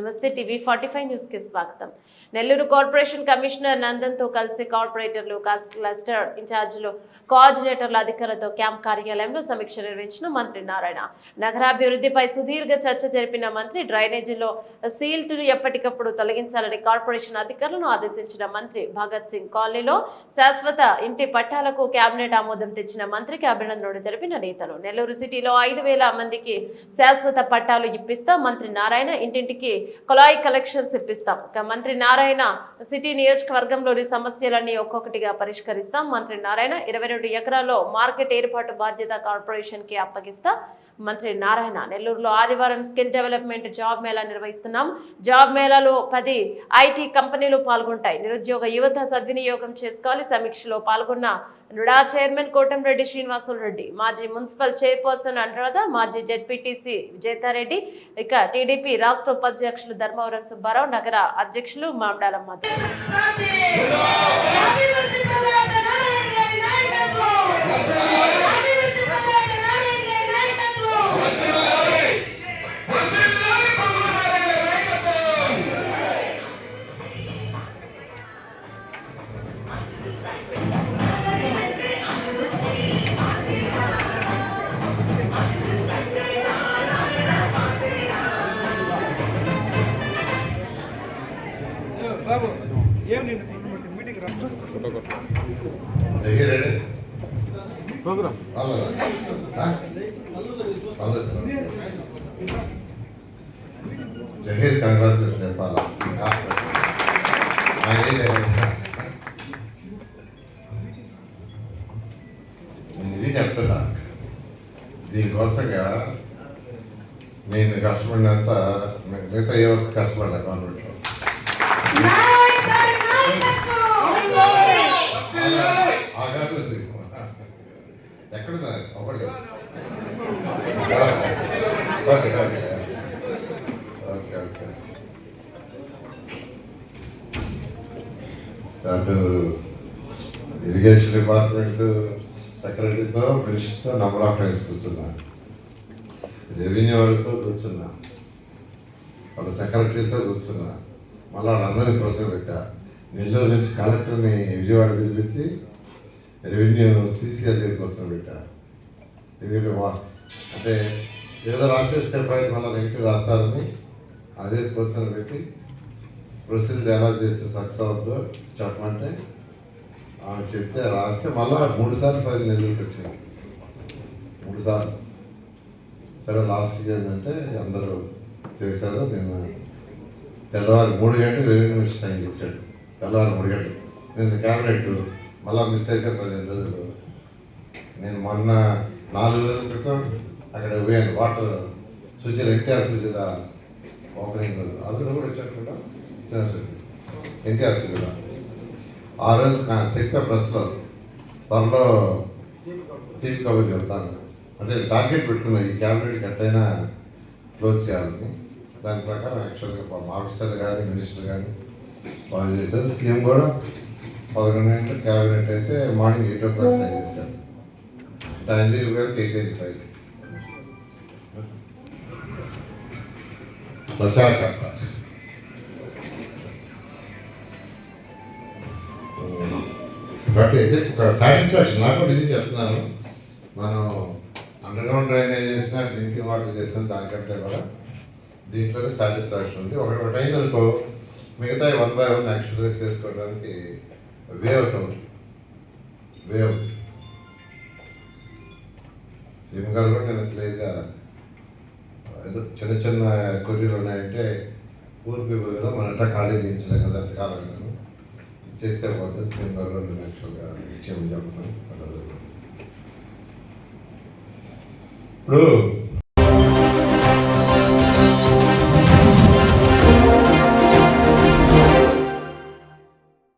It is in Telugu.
నమస్తే టీవీ 45 న్యూస్ కి స్వాగతం. నెల్లూరు కార్పొరేషన్ కమిషనర్ నందన్ తో కలిసి కార్పొరేటర్లు, క్లస్టర్ ఇన్ఛార్జీలు, కోఆర్డినేటర్ల అధికారులతో క్యాంప్ కార్యాలయంలో సమీక్ష నిర్వహించిన మంత్రి నారాయణ. నగరాభివృద్ధిపై సుదీర్ఘ చర్చ జరిపిన మంత్రి డ్రైనేజీలో సీల్టును ఎప్పటికప్పుడు తొలగించాలని కార్పొరేషన్ అధికారులను ఆదేశించిన మంత్రి. భగత్ సింగ్ కాలనీలో శాశ్వత ఇంటి పట్టాలకు కేబినెట్ ఆమోదం తెచ్చిన మంత్రికి అభినందనలు తెలిపిన నేతలు. నెల్లూరు సిటీలో 5,000 మందికి శాశ్వత పట్టాలు ఇప్పిస్తాం. మంత్రి నారాయణ ఇంటింటికి కొలాయి కలెక్షన్స్ ఇప్పిస్తాం. మంత్రి నారాయణ సిటీ నియోజకవర్గంలోని సమస్యలన్నీ ఒక్కొక్కటిగా పరిష్కరిస్తాం. మంత్రి నారాయణ 22 ఎకరాల్లో మార్కెట్ ఏర్పాటు బాధ్యత కార్పొరేషన్ కి అప్పగిస్తా. మంత్రి నారాయణ నెల్లూరులో ఆదివారం స్కిల్ డెవలప్మెంట్ జాబ్ మేళా నిర్వహిస్తున్నాం. జాబ్ మేళాలో 10 ఐటీ కంపెనీలు పాల్గొంటాయి. నిరుద్యోగ యువత సద్వినియోగం చేసుకోవాలి. సమీక్షలో పాల్గొన్న నుడా చైర్మన్ కోటంరెడ్డి శ్రీనివాసులు రెడ్డి, మాజీ మున్సిపల్ చైర్పర్సన్ అనురాధ, మాజీ జెడ్పీటీసీ విజేతారెడ్డి, ఇక టీడీపీ రాష్ట్ర ఉపాధ్యక్షులు ధర్మవరం సుబ్బారావు, నగర అధ్యక్షులు మామిడాల మధు. బాబు ఏం నేను మీటింగ్ రా జహీర్ కంగ్రాచులేషన్ చెప్పాలా నేను ఇది చెప్తున్నా. దీనికోసంగా నేను కష్టపడినంత మిగతా ఏ వర్షం కష్టపడ్డా గవర్నమెంట్లో. ఎక్కడుందా ఒకటి ఓకే ఓకే ఓకే ఓకే అటు ఇరిగేషన్ డిపార్ట్మెంట్ సెక్రటరీతో మినిస్టర్తో నంబర్ ఆఫ్ టైమ్స్ కూర్చున్నా, రెవెన్యూ వాళ్ళతో కూర్చున్నా, వాళ్ళ సెక్రటరీతో కూర్చున్నా, మళ్ళీ వాళ్ళందరినీ కూర్చోబెట్టా. నెల్లూరు నుంచి కలెక్టర్ని విజయవాడ పిలిపించి రెవెన్యూ సీసీఆర్ దగ్గర కూర్చోబెట్టా. ఎందుకంటే అంటే ఏదో రాసేస్తే ఫైల్ మళ్ళీ నెగిటివ్ రాస్తారని అదే కూర్చొని పెట్టి ప్రొసీజర్ ఎలా చేస్తే సక్సెస్ అవుద్దో చెప్పమంటే ఆమె చెప్తే రాస్తే మళ్ళీ 3 సార్లు ఫైల్ నెల్లూరుకి వచ్చింది. 3 సార్లు. సరే లాస్ట్ ఏంటంటే అందరూ చేశారు. నేను తెల్లవారు 3 గంటలకు రెవెన్యూ సైన్ చేశాడు. తెల్లవారు 3 గంటలు. నేను క్యాబినెట్ మళ్ళీ మిస్ అయితే 15 రోజులు. నేను మొన్న 4 రోజుల క్రితం అక్కడ పోయాను. వాటర్ సుజల ఎన్టీఆర్ సుజల ఓపెనింగ్ రోజు అందరూ కూడా వచ్చారు కూడా ఎన్టీఆర్ సుజల. ఆ రోజు చెప్పే ప్రెస్లో త్వరలో తీపి కబుర్ చెప్తాను అంటే టార్గెట్ పెట్టుకున్నా ఈ క్యాబినెట్ ఎట్టయినా క్లోజ్ చేయాలని. దాని ప్రకారం యాక్చువల్గా మా ఆఫీసర్లు కానీ మినిస్టర్లు కానీ వాళ్ళు చేశారు. సీఎం కూడా 11 గంటలకు క్యాబినెట్ అయితే మార్నింగ్ 8 o'clock సైన్ చేశారు. అంజలి గారికి 8:85 ప్రచారకర్త. బట్ అయితే ఒక సాటిస్ఫాక్షన్ నాకు కూడా ఇది చెప్తున్నాను. మనం అండర్గ్రౌండ్ డ్రైనేజ్ చేసినా డ్రింకింగ్ వాటర్ చేసినా దానికంటే కూడా దీంట్లోనే సాటిస్ఫాక్షన్ ఉంది. ఒకటి అయిందనుకో మిగతా 1 by 1 యాక్చువల్గా చేసుకోవడానికి వేవ్ ఉంది. వేవ్ సీఎం గారు కూడా నేను క్లియర్గా ఏదో చిన్న చిన్న కొర్రీలు ఉన్నాయంటే పూర్ పీపుల్ కదా మన అట్లా ఖాళీ చేయించలేం కదా అంటే కాలంగా చేస్తే పోతుంది. సీఎం గారు కూడా నేను యాక్చువల్గా ఇచ్చేయమని చెప్తున్నాను. ఇప్పుడు